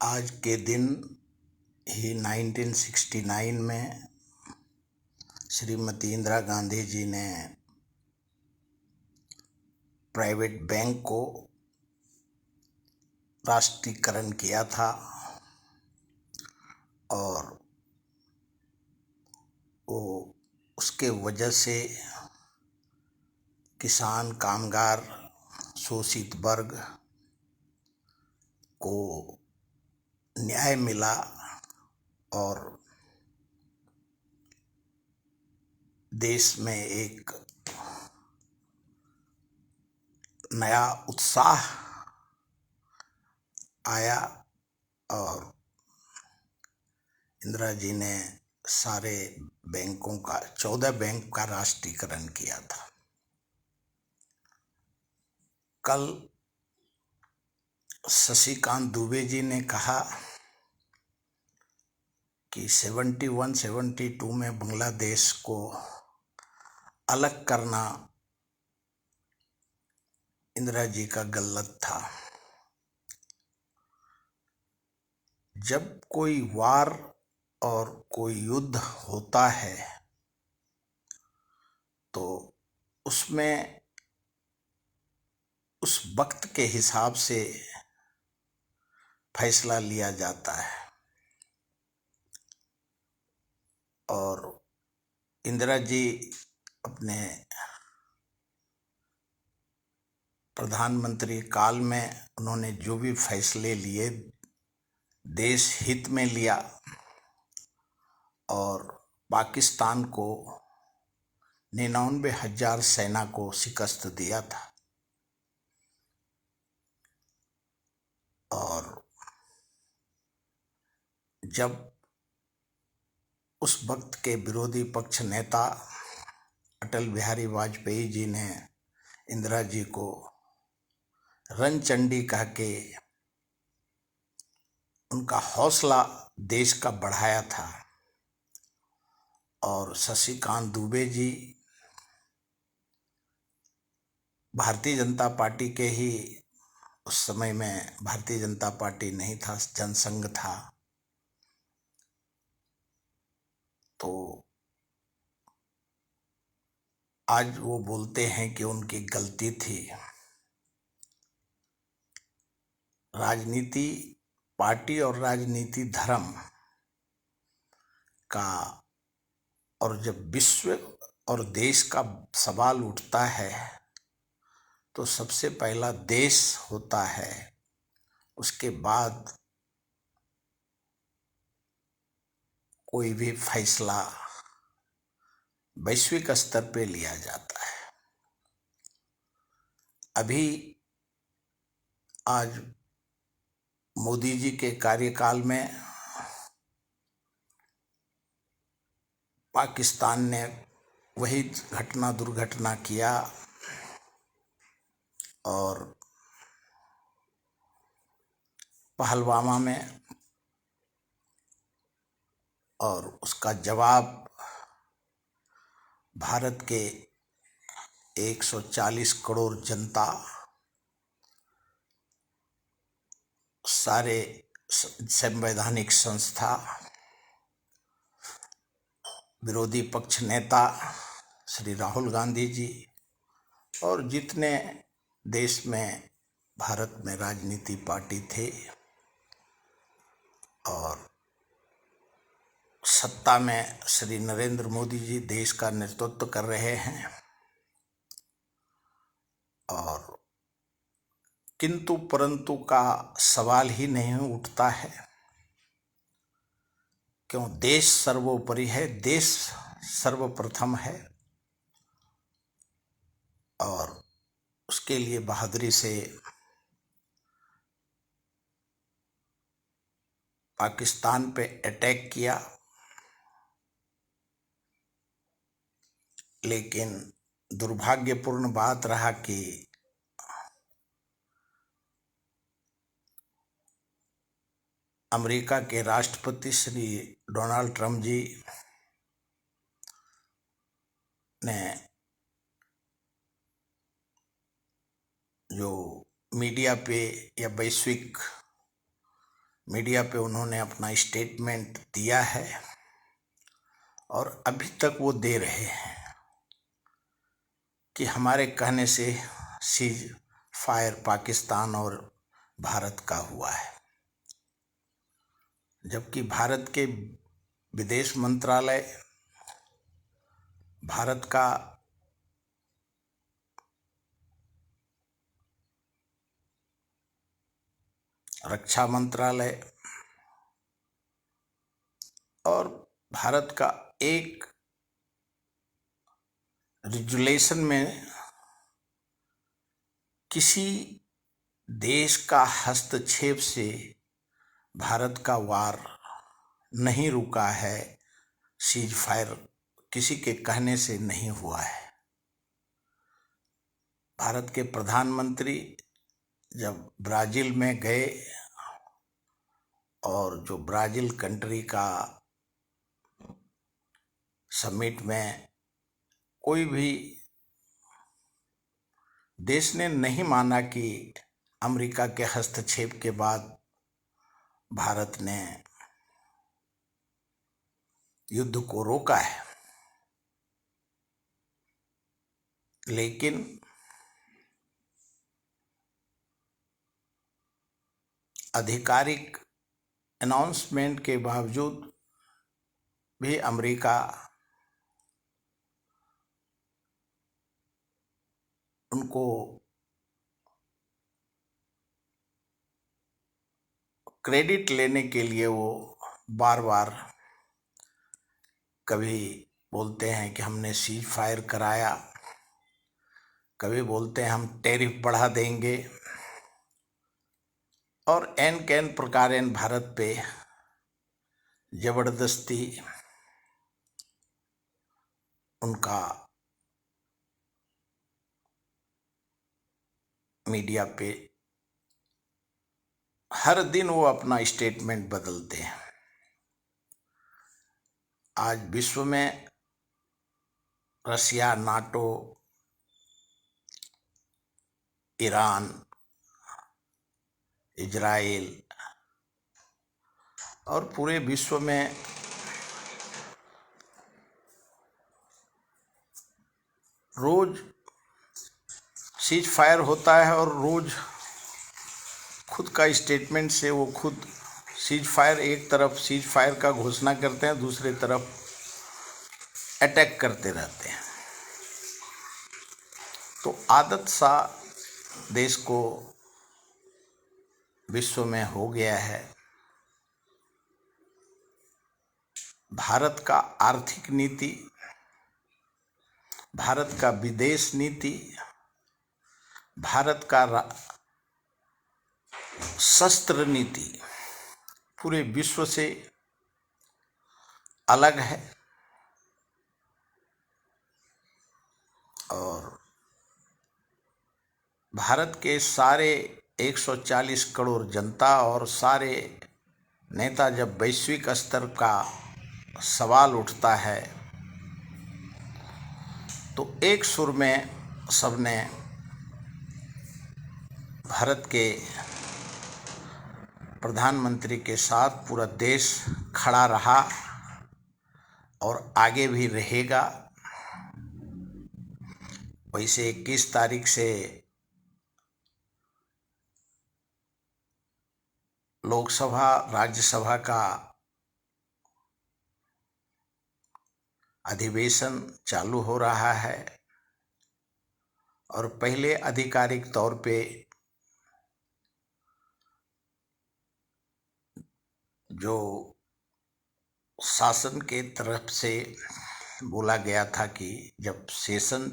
आज के दिन ही 1969 में श्रीमती इंदिरा गांधी जी ने प्राइवेट बैंक को राष्ट्रीयकरण किया था और वो उसके वजह से किसान, कामगार, शोषित वर्ग को न्याय मिला और देश में एक नया उत्साह आया और इंदिरा जी ने सारे बैंकों का 14 बैंक का राष्ट्रीयकरण किया था। कल शशिकांत दुबे जी ने कहा कि 71-72 में बांग्लादेश को अलग करना इंदिरा जी का गलत था। जब कोई वार और कोई युद्ध होता है तो उसमें उस वक्त के हिसाब से फैसला लिया जाता है और इंदिरा जी अपने प्रधानमंत्री काल में उन्होंने जो भी फैसले लिए देश हित में लिया और पाकिस्तान को 99,000 सेना को शिकस्त दिया था और जब उस वक्त के विरोधी पक्ष नेता अटल बिहारी वाजपेयी जी ने इंदिरा जी को रणचंडी कह के उनका हौसला देश का बढ़ाया था और शशिकांत दुबे जी भारतीय जनता पार्टी के ही उस समय में भारतीय जनता पार्टी नहीं था, जनसंघ था, तो आज वो बोलते हैं कि उनकी गलती थी। राजनीति पार्टी और राजनीति धर्म का, और जब विश्व और देश का सवाल उठता है तो सबसे पहला देश होता है, उसके बाद कोई भी फैसला वैश्विक स्तर पे लिया जाता है। अभी आज मोदी जी के कार्यकाल में पाकिस्तान ने वही दुर्घटना किया और पहलगाम में, और उसका जवाब भारत के 140 करोड़ जनता, सारे संवैधानिक संस्था, विरोधी पक्ष नेता श्री राहुल गांधी जी और जितने देश में भारत में राजनीति पार्टी थे और सत्ता में श्री नरेंद्र मोदी जी देश का नेतृत्व कर रहे हैं और किंतु परंतु का सवाल ही नहीं उठता है। क्यों? देश सर्वोपरि है, देश सर्वप्रथम है और उसके लिए बहादुरी से पाकिस्तान पे अटैक किया, लेकिन दुर्भाग्यपूर्ण बात रहा कि अमेरिका के राष्ट्रपति श्री डोनाल्ड ट्रंप जी ने जो मीडिया पे या वैश्विक मीडिया पे उन्होंने अपना स्टेटमेंट दिया है और अभी तक वो दे रहे हैं कि हमारे कहने से सीज फायर पाकिस्तान और भारत का हुआ है, जबकि भारत के विदेश मंत्रालय, भारत का रक्षा मंत्रालय और भारत का एक रेजुलेशन में किसी देश का हस्तक्षेप से भारत का वार नहीं रुका है, सीज फायर किसी के कहने से नहीं हुआ है। भारत के प्रधानमंत्री जब ब्राजील में गए और जो ब्राजील कंट्री का समिट में कोई भी देश ने नहीं माना कि अमेरिका के हस्तक्षेप के बाद भारत ने युद्ध को रोका है, लेकिन आधिकारिक अनाउंसमेंट के बावजूद भी अमेरिका उनको क्रेडिट लेने के लिए वो बार बार कभी बोलते हैं कि हमने सीज फायर कराया, कभी बोलते हैं हम टैरिफ बढ़ा देंगे और एन कैन प्रकार भारत पे जबरदस्ती उनका मीडिया पे हर दिन वो अपना स्टेटमेंट बदलते हैं। आज विश्व में रसिया, नाटो, ईरान, इजराइल और पूरे विश्व में रोज सीज फायर होता है और रोज खुद का स्टेटमेंट से वो खुद सीज फायर, एक तरफ सीज फायर का घोषणा करते हैं, दूसरी तरफ अटैक करते रहते हैं। तो आदत सा देश को विश्व में हो गया है। भारत का आर्थिक नीति, भारत का विदेश नीति, भारत का शस्त्र नीति पूरे विश्व से अलग है और भारत के सारे 140 करोड़ जनता और सारे नेता जब वैश्विक स्तर का सवाल उठता है तो एक सुर में सबने भारत के प्रधानमंत्री के साथ पूरा देश खड़ा रहा और आगे भी रहेगा। वैसे 21 तारीख से लोकसभा, राज्यसभा का अधिवेशन चालू हो रहा है और पहले आधिकारिक तौर पे जो शासन के तरफ से बोला गया था कि जब सेशन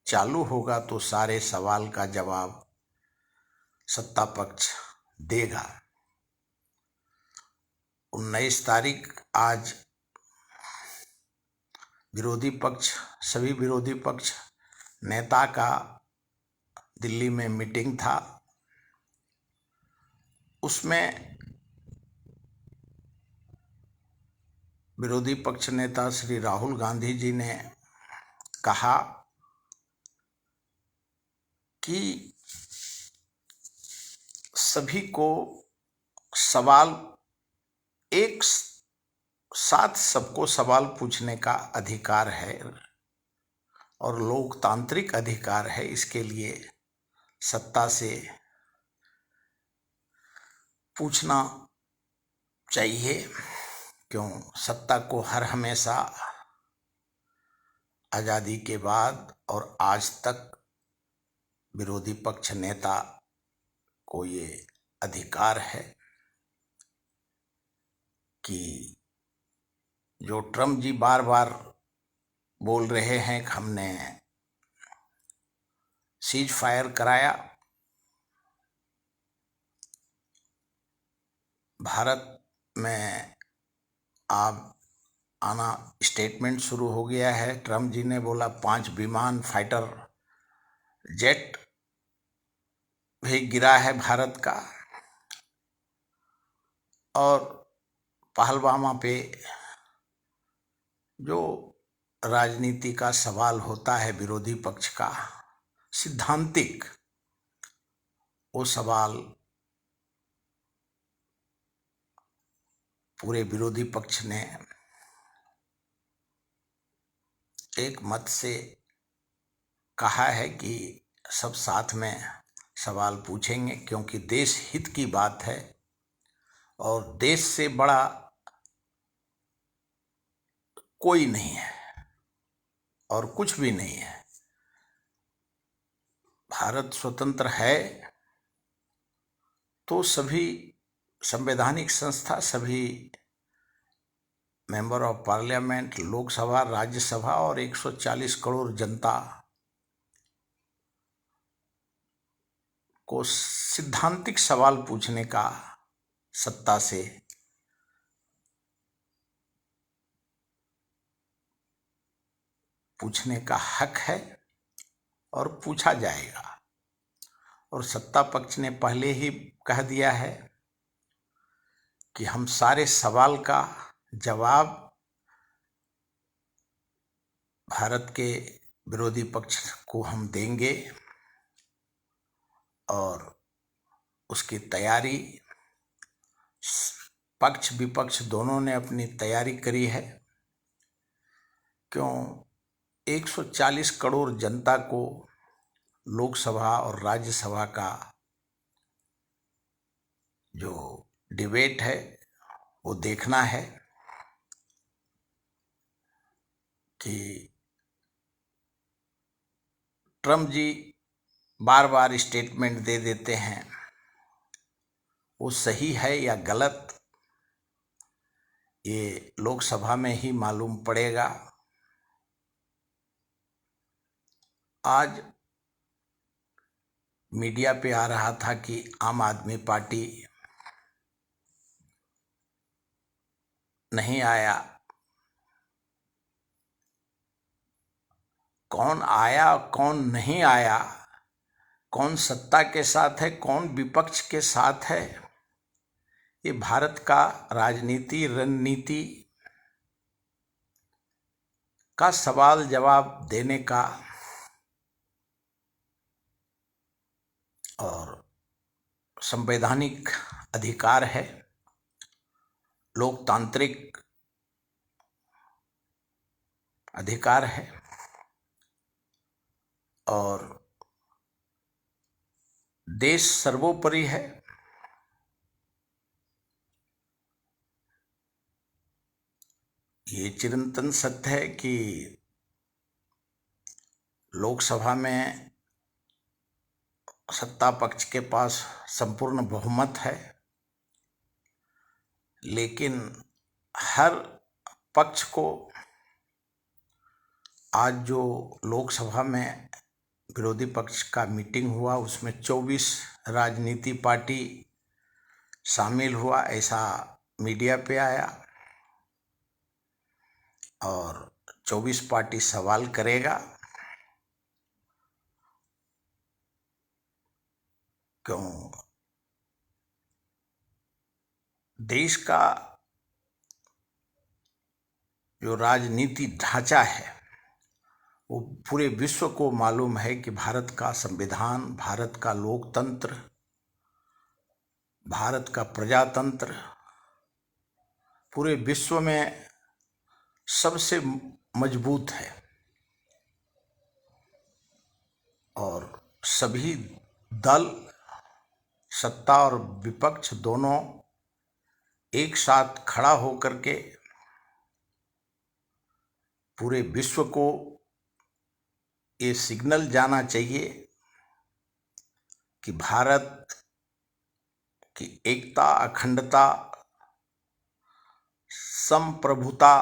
चालू होगा तो सारे सवाल का जवाब सत्ता पक्ष देगा। 19 तारीख आज विरोधी पक्ष, सभी विरोधी पक्ष नेता का दिल्ली में मीटिंग था। उसमें विरोधी पक्ष नेता श्री राहुल गांधी जी ने कहा कि सभी को सवाल एक साथ सबको सवाल पूछने का अधिकार है और लोकतांत्रिक अधिकार है। इसके लिए सत्ता से पूछना चाहिए। क्यों? सत्ता को हर हमेशा आजादी के बाद और आज तक विरोधी पक्ष नेता को ये अधिकार है कि जो ट्रम्प जी बार बार बोल रहे हैं कि हमने सीज फायर कराया, भारत में आप आना स्टेटमेंट शुरू हो गया है। ट्रम्प जी ने बोला 5 विमान फाइटर जेट भी गिरा है भारत का। और पहलगाम पे जो राजनीति का सवाल होता है विरोधी पक्ष का, सिद्धांतिक, वो सवाल पूरे विरोधी पक्ष ने एक मत से कहा है कि सब साथ में सवाल पूछेंगे, क्योंकि देश हित की बात है और देश से बड़ा कोई नहीं है और कुछ भी नहीं है। भारत स्वतंत्र है तो सभी संवैधानिक संस्था, सभी member of parliament, Lok Sabha, Rajya Sabha और 140 करोड़ जनता को सिद्धांतिक सवाल पूछने का सत्ता से पूछने का हक है और पूछा जाएगा। और सत्ता पक्ष ने पहले ही कह दिया है कि हम सारे सवाल का जवाब भारत के विरोधी पक्ष को हम देंगे और उसकी तैयारी पक्ष विपक्ष दोनों ने अपनी तैयारी करी है। क्यों? 140 करोड़ जनता को लोकसभा और राज्यसभा का जो डिबेट है वो देखना है कि ट्रम्प जी बार बार स्टेटमेंट दे देते हैं, वो सही है या गलत, ये लोकसभा में ही मालूम पड़ेगा। आज मीडिया पे आ रहा था कि आम आदमी पार्टी नहीं आया। कौन आया कौन नहीं आया, कौन सत्ता के साथ है कौन विपक्ष के साथ है, ये भारत का राजनीति रणनीति का सवाल जवाब देने का और संवैधानिक अधिकार है, लोकतांत्रिक अधिकार है। और देश सर्वोपरि है। ये चिरंतन सत्य है कि लोकसभा में सत्ता पक्ष के पास संपूर्ण बहुमत है, लेकिन हर पक्ष को आज जो लोकसभा में विरोधी पक्ष का मीटिंग हुआ उसमें 24 राजनीति पार्टी शामिल हुआ, ऐसा मीडिया पे आया। और 24 पार्टी सवाल करेगा। क्यों? देश का जो राजनीति ढांचा है वो पूरे विश्व को मालूम है कि भारत का संविधान, भारत का लोकतंत्र, भारत का प्रजातंत्र पूरे विश्व में सबसे मजबूत है और सभी दल, सत्ता और विपक्ष दोनों एक साथ खड़ा होकर के पूरे विश्व को ये सिग्नल जाना चाहिए कि भारत की एकता, अखंडता, संप्रभुता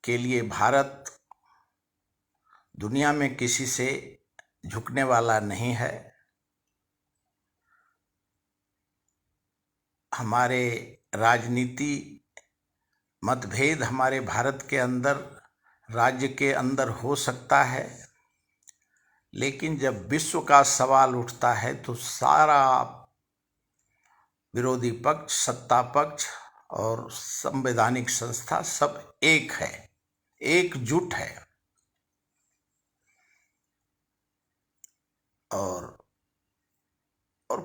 के लिए भारत दुनिया में किसी से झुकने वाला नहीं है। हमारे राजनीति मतभेद हमारे भारत के अंदर, राज्य के अंदर हो सकता है, लेकिन जब विश्व का सवाल उठता है तो सारा विरोधी पक्ष, सत्ता पक्ष और संवैधानिक संस्था सब एक है, एकजुट है। और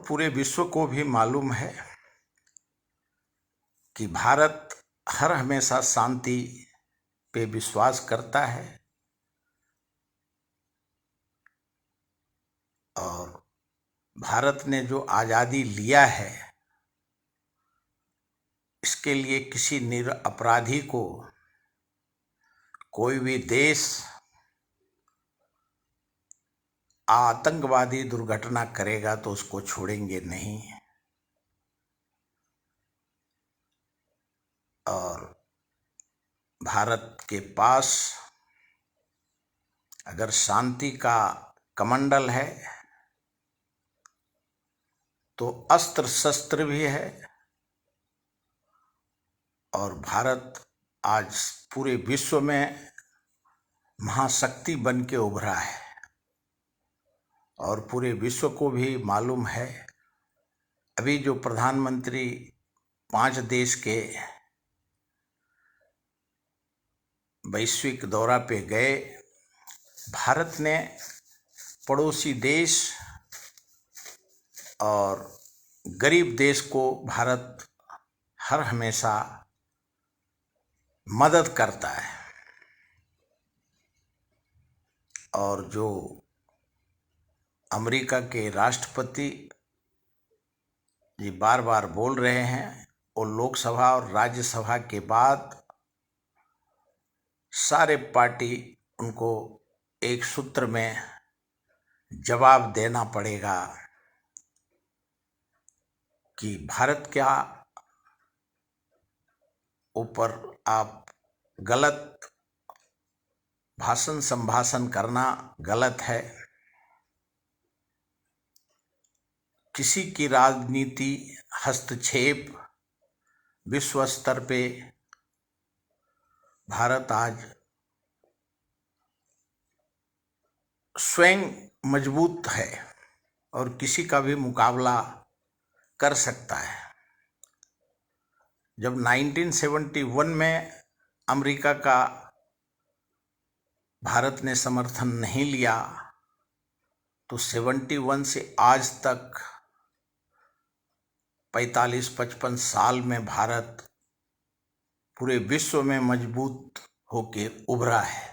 पूरे विश्व को भी मालूम है कि भारत हर हमेशा शांति पे विश्वास करता है और भारत ने जो आज़ादी लिया है, इसके लिए किसी निरपराधी को कोई भी देश आतंकवादी दुर्घटना करेगा तो उसको छोड़ेंगे नहीं। और भारत के पास अगर शांति का कमंडल है तो अस्त्र शस्त्र भी है और भारत आज पूरे विश्व में महाशक्ति बन के उभरा है। और पूरे विश्व को भी मालूम है, अभी जो प्रधानमंत्री 5 देश के वैश्विक दौरा पे गए, भारत ने पड़ोसी देश और गरीब देश को भारत हर हमेशा मदद करता है। और जो अमेरिका के राष्ट्रपति जी बार बार बोल रहे हैं, वो लोकसभा और राज्यसभा के बाद सारे पार्टी उनको एक सूत्र में जवाब देना पड़ेगा कि भारत क्या ऊपर आप गलत भाषण संभाषण करना गलत है। किसी की राजनीति हस्तक्षेप विश्व स्तर पे भारत आज स्वयं मजबूत है और किसी का भी मुकाबला कर सकता है। जब 1971 में अमेरिका का भारत ने समर्थन नहीं लिया तो 71 से आज तक 45-55 साल में भारत पूरे विश्व में मजबूत होके उभरा है।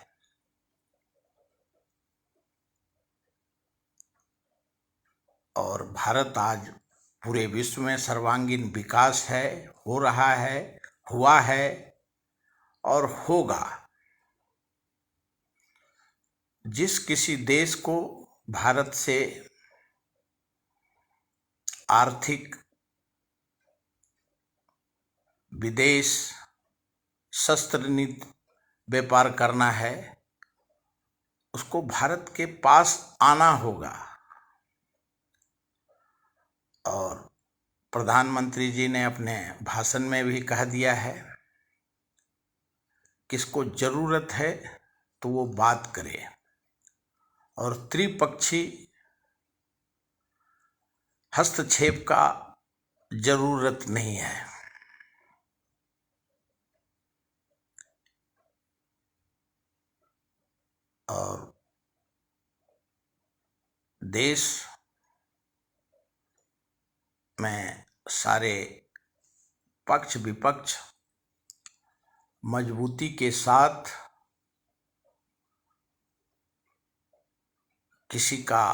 और भारत आज पूरे विश्व में सर्वांगीण विकास है, हो रहा है, हुआ है और होगा। जिस किसी देश को भारत से आर्थिक, विदेश, शस्त्र नीति व्यापार करना है, उसको भारत के पास आना होगा। और प्रधानमंत्री जी ने अपने भाषण में भी कह दिया है, किसको जरूरत है तो वो बात करे और त्रिपक्षी हस्तक्षेप का जरूरत नहीं है। और देश में सारे पक्ष विपक्ष मजबूती के साथ किसी का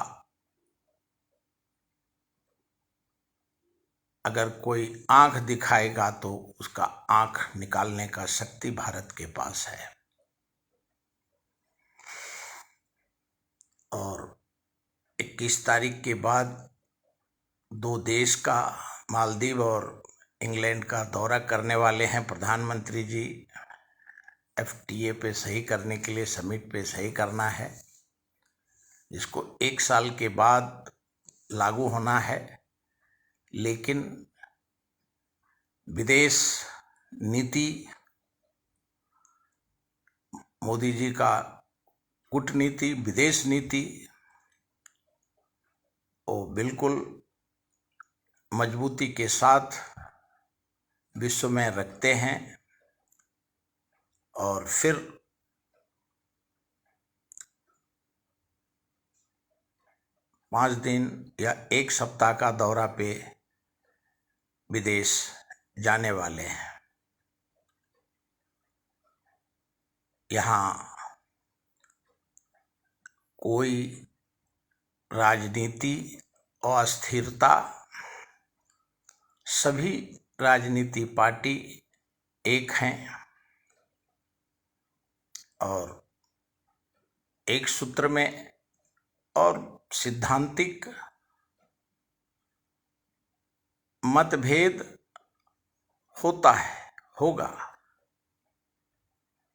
अगर कोई आंख दिखाएगा तो उसका आंख निकालने का शक्ति भारत के पास है। और 21 तारीख के बाद 2 देश का, मालदीव और इंग्लैंड का दौरा करने वाले हैं प्रधानमंत्री जी। FTA पे सही करने के लिए, समिट पे सही करना है, जिसको 1 साल के बाद लागू होना है। लेकिन विदेश नीति, मोदी जी का कूटनीति, विदेश नीति वो बिल्कुल मजबूती के साथ विश्व में रखते हैं। और फिर पाँच दिन या 1 सप्ताह का दौरा पे विदेश जाने वाले हैं। यहाँ कोई राजनीति अस्थिरता, सभी राजनीति पार्टी एक हैं और एक सूत्र में, और सिद्धांतिक मतभेद होता है, होगा,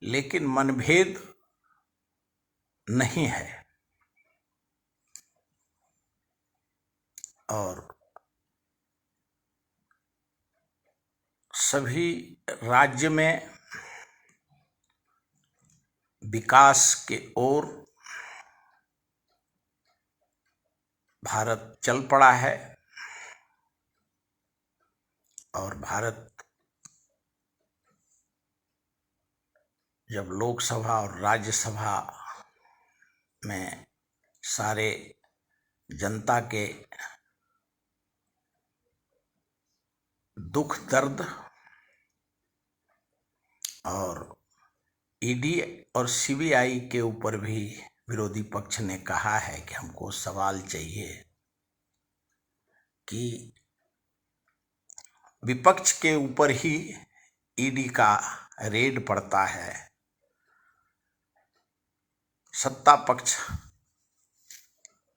लेकिन मनभेद नहीं है। और सभी राज्य में विकास के ओर भारत चल पड़ा है। और भारत जब लोकसभा और राज्यसभा में सारे जनता के दुख दर्द, और ईडी और सीबीआई के ऊपर भी विरोधी पक्ष ने कहा है कि हमको सवाल चाहिए कि विपक्ष के ऊपर ही ईडी का रेड पड़ता है, सत्ता पक्ष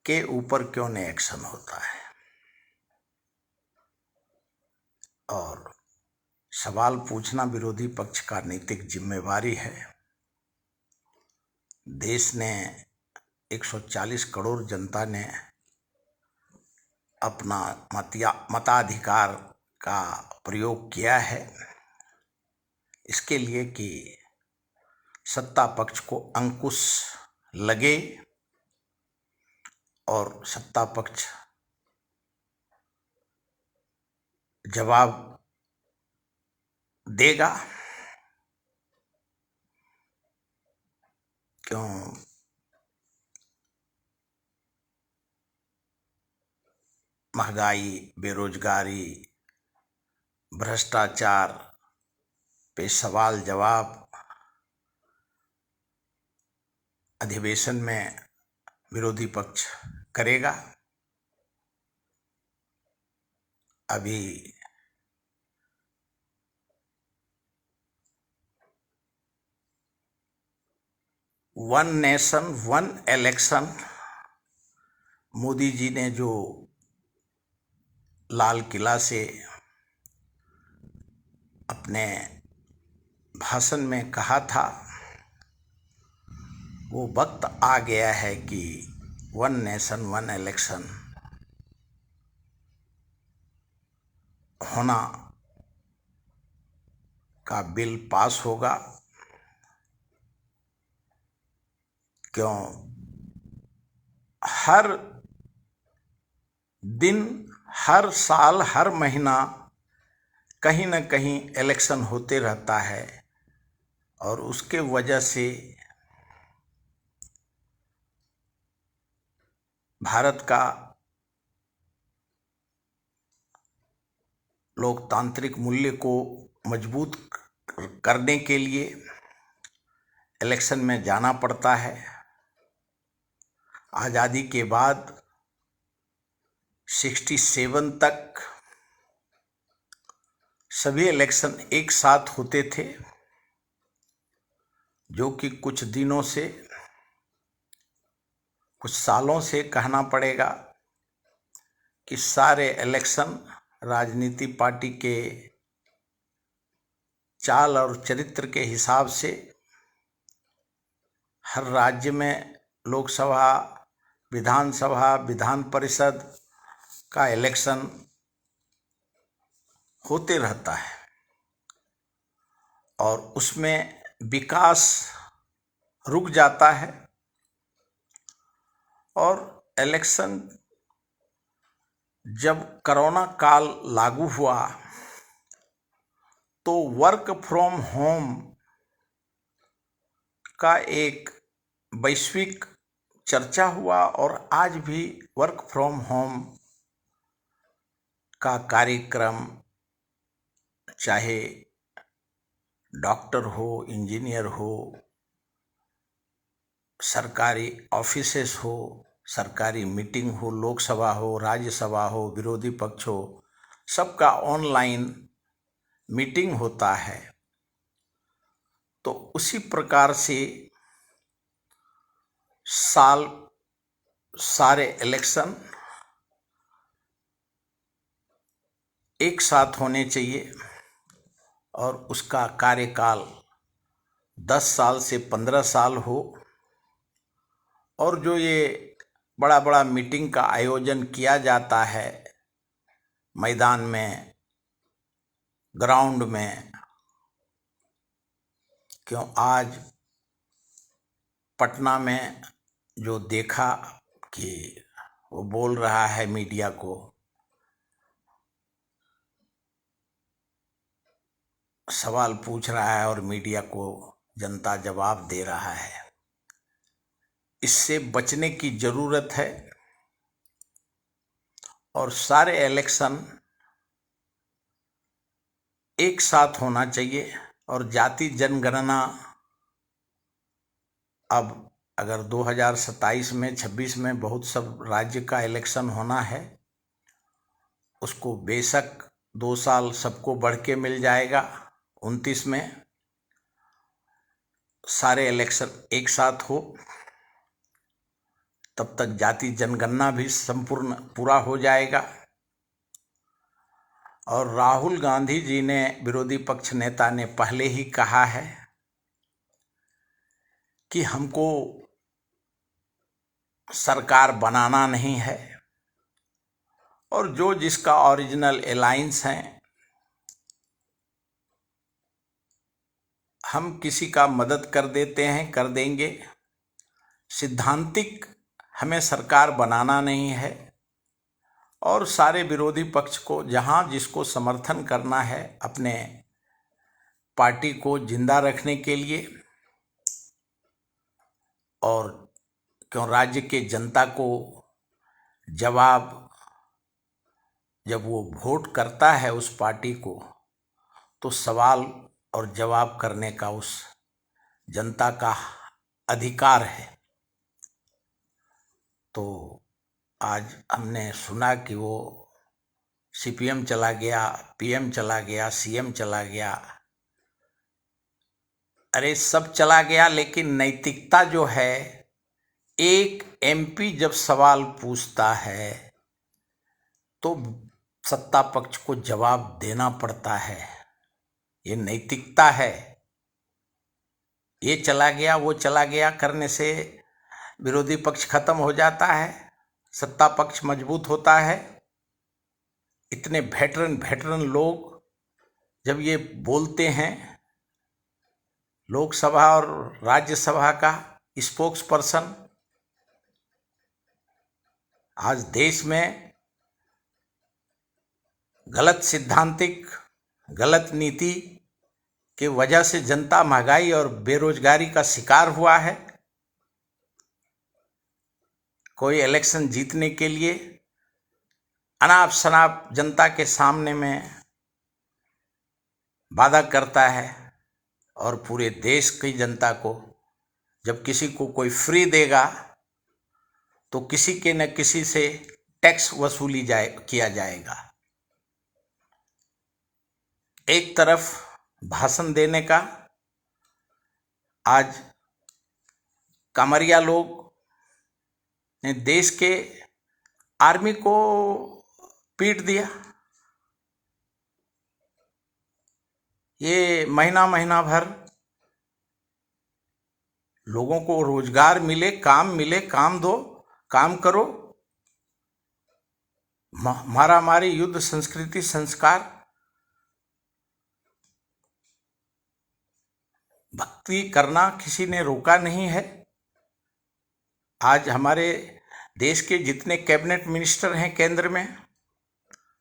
के ऊपर क्यों नहीं एक्शन होता है। और सवाल पूछना विरोधी पक्ष का नैतिक जिम्मेवारी है। देश ने 140 करोड़ जनता ने अपना मताधिकार का प्रयोग किया है, इसके लिए कि सत्ता पक्ष को अंकुश लगे और सत्ता पक्ष जवाब देगा। क्यों महंगाई, बेरोजगारी, भ्रष्टाचार पे सवाल जवाब अधिवेशन में विरोधी पक्ष करेगा। अभी one nation one election Modi ji ने जो लाल किला से अपने भाषण में कहा था, वो वक्त आ गया है कि वन नेशन वन इलेक्शन होना का बिल पास होगा। क्यों हर दिन, हर साल, हर महीना कहीं न कहीं इलेक्शन होते रहता है, और उसके वजह से भारत का लोकतांत्रिक मूल्य को मजबूत करने के लिए इलेक्शन में जाना पड़ता है। आज़ादी के बाद 67 तक सभी इलेक्शन एक साथ होते थे, जो कि कुछ दिनों से, कुछ सालों से कहना पड़ेगा कि सारे इलेक्शन राजनीति पार्टी के चाल और चरित्र के हिसाब से हर राज्य में लोकसभा, विधानसभा, विधान परिषद का इलेक्शन होते रहता है और उसमें विकास रुक जाता है। और इलेक्शन जब कोरोना काल लागू हुआ तो वर्क फ्रॉम होम का एक वैश्विक चर्चा हुआ और आज भी वर्क फ्रॉम होम का कार्यक्रम, चाहे डॉक्टर हो, इंजीनियर हो, सरकारी ऑफिसेस हो, सरकारी मीटिंग हो, लोकसभा हो, राज्यसभा हो, विरोधी पक्ष हो, सबका ऑनलाइन मीटिंग होता है। तो उसी प्रकार से सारे इलेक्शन एक साथ होने चाहिए और उसका कार्यकाल 10 साल से 15 साल हो। और जो ये बड़ा बड़ा मीटिंग का आयोजन किया जाता है मैदान में, ग्राउंड में, क्यों आज पटना में जो देखा कि वो बोल रहा है, मीडिया को सवाल पूछ रहा है और मीडिया को जनता जवाब दे रहा है। इससे बचने की जरूरत है और सारे इलेक्शन एक साथ होना चाहिए। और जाति जनगणना अब अगर 2027 में, 26 में बहुत सब राज्य का इलेक्शन होना है, उसको बेशक 2 साल सबको बढ़ के मिल जाएगा। 29 में सारे इलेक्शन एक साथ हो, तब तक जाति जनगणना भी संपूर्ण पूरा हो जाएगा। और राहुल गांधी जी ने, विरोधी पक्ष नेता ने पहले ही कहा है कि हमको सरकार बनाना नहीं है और जो जिसका ओरिजिनल अलायंस है, हम किसी का मदद कर देते हैं, कर देंगे। सिद्धांतिक हमें सरकार बनाना नहीं है। और सारे विरोधी पक्ष को जहां जिसको समर्थन करना है अपने पार्टी को जिंदा रखने के लिए, और क्यों राज्य के जनता को जवाब, जब वो वोट करता है उस पार्टी को, तो सवाल और जवाब करने का उस जनता का अधिकार है। तो आज हमने सुना कि वो सीपीएम चला गया, पीएम चला गया, सीएम चला गया। अरे सब चला गया, लेकिन नैतिकता जो है, एक एमपी जब सवाल पूछता है तो सत्ता पक्ष को जवाब देना पड़ता है। ये नैतिकता है। ये चला गया, वो चला गया करने से विरोधी पक्ष खत्म हो जाता है, सत्ता पक्ष मजबूत होता है। इतने वेटरन लोग जब ये बोलते हैं, लोकसभा और राज्यसभा का स्पोक्स पर्सन, आज देश में गलत सिद्धांतिक, गलत नीति के वजह से जनता महंगाई और बेरोजगारी का शिकार हुआ है। कोई इलेक्शन जीतने के लिए अनाप शनाप जनता के सामने में वादा करता है, और पूरे देश की जनता को जब किसी को कोई फ्री देगा तो किसी के न किसी से टैक्स वसूली किया जाएगा। एक तरफ भाषण देने का, आज कामरिया लोग ने देश के आर्मी को पीट दिया। ये महीना महीना भर लोगों को रोजगार मिले, काम दो, काम करो, मारामारी, युद्ध, संस्कृति, संस्कार, भक्ति करना किसी ने रोका नहीं है। आज हमारे देश के जितने कैबिनेट मिनिस्टर हैं केंद्र में,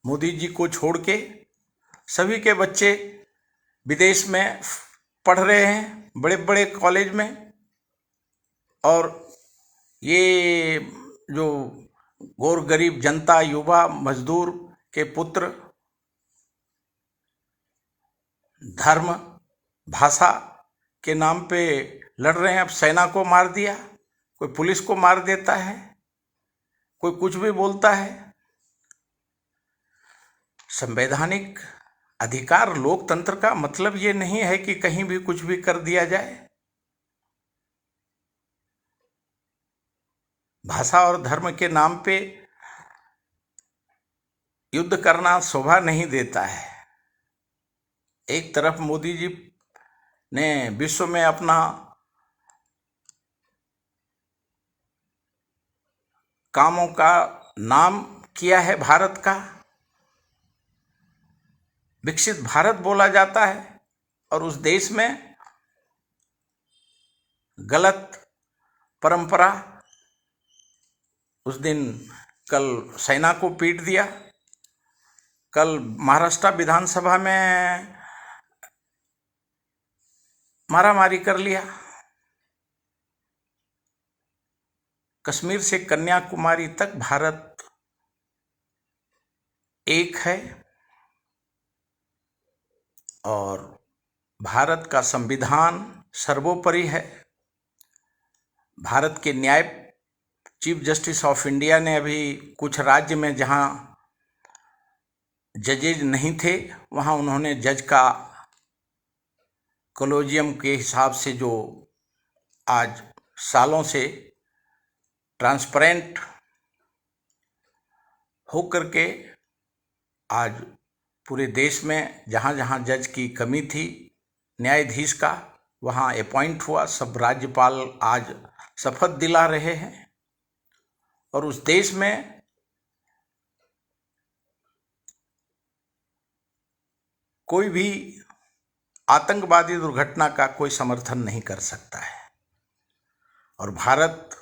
मोदी जी को छोड़ के सभी के बच्चे विदेश में पढ़ रहे हैं, बड़े बड़े कॉलेज में। और ये जो गौर गरीब जनता, युवा, मजदूर के पुत्र धर्म, भाषा के नाम पे लड़ रहे हैं। अब सेना को मार दिया, कोई पुलिस को मार देता है, कोई कुछ भी बोलता है। संवैधानिक अधिकार, लोकतंत्र का मतलब ये नहीं है कि कहीं भी कुछ भी कर दिया जाए। भाषा और धर्म के नाम पे युद्ध करना शोभा नहीं देता है। एक तरफ मोदी जी ने विश्व में अपना कामों का नाम किया है, भारत का विकसित भारत बोला जाता है, और उस देश में गलत परंपरा, उस दिन कल सेना को पीट दिया, कल महाराष्ट्र विधानसभा में मारामारी कर लिया। कश्मीर से कन्याकुमारी तक भारत एक है, और भारत का संविधान सर्वोपरि है। भारत के न्याय चीफ जस्टिस ऑफ इंडिया ने अभी कुछ राज्य में जहां जजेज नहीं थे, वहां उन्होंने जज का कॉलेजियम के हिसाब से, जो आज सालों से ट्रांसपेरेंट होकर के आज पूरे देश में जहां जहां जज की कमी थी न्यायाधीश का, वहां अपॉइंट हुआ। सब राज्यपाल आज शपथ दिला रहे हैं, और उस देश में कोई भी आतंकवादी दुर्घटना का कोई समर्थन नहीं कर सकता है। और भारत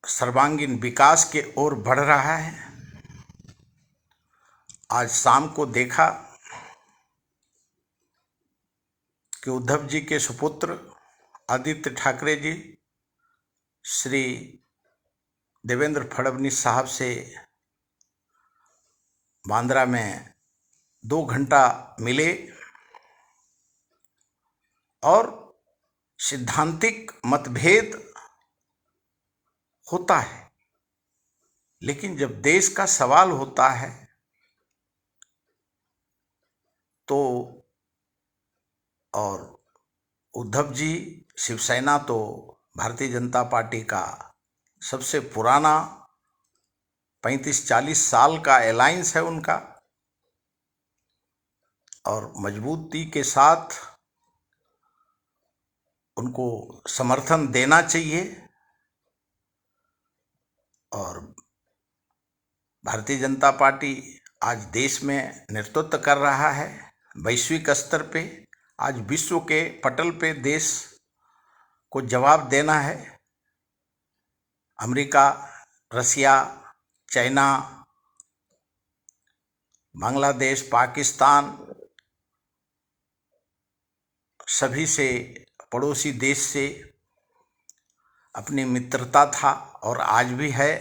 सर्वांगीण विकास के ओर बढ़ रहा है। आज शाम को देखा कि उद्धव जी के सुपुत्र आदित्य ठाकरे जी श्री देवेंद्र फडणवीस साहब से बांद्रा में 2 घंटा मिले, और सिद्धांतिक मतभेद होता है, लेकिन जब देश का सवाल होता है तो, और उद्धव जी, शिवसेना तो भारतीय जनता पार्टी का सबसे पुराना 35-40 साल का अलायंस है उनका, और मजबूती के साथ उनको समर्थन देना चाहिए। और भारतीय जनता पार्टी आज देश में नेतृत्व कर रहा है वैश्विक स्तर पे। आज विश्व के पटल पे देश को जवाब देना है। अमेरिका, रसिया, चाइना, बांग्लादेश, पाकिस्तान, सभी से, पड़ोसी देश से अपनी मित्रता था और आज भी है,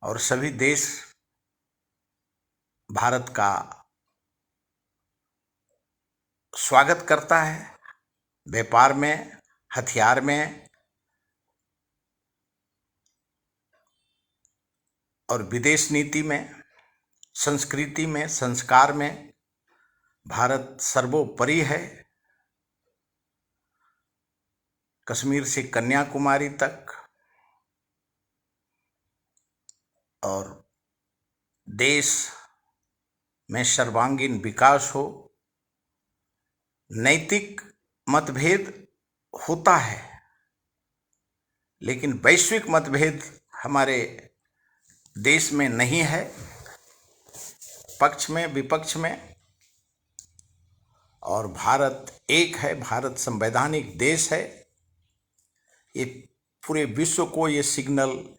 और सभी देश भारत का स्वागत करता है, व्यापार में, हथियार में और विदेश नीति में, संस्कृति में, संस्कार में भारत सर्वोपरि है। कश्मीर से कन्याकुमारी तक और देश में सर्वांगीण विकास हो। नैतिक मतभेद होता है, लेकिन वैश्विक मतभेद हमारे देश में नहीं है, पक्ष में विपक्ष में। और भारत एक है, भारत संवैधानिक देश है। ये पूरे विश्व को ये सिग्नल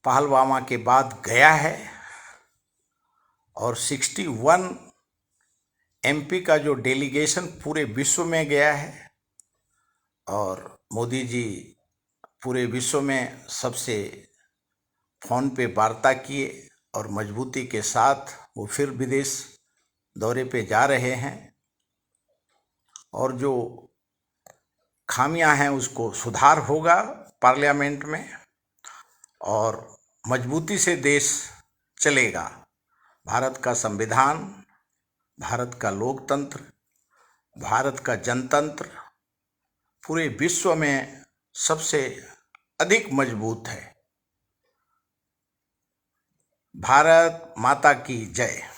पहलगाम के बाद गया है और 61 MP का जो डेलीगेशन पूरे विश्व में गया है और मोदी जी पूरे विश्व में सबसे फोन पे वार्ता किए और मजबूती के साथ वो फिर विदेश दौरे पे जा रहे हैं और जो खामियां हैं उसको सुधार होगा पार्लियामेंट में और मजबूती से देश चलेगा। भारत का संविधान, भारत का लोकतंत्र, भारत का जनतंत्र पूरे विश्व में सबसे अधिक मजबूत है। भारत माता की जय।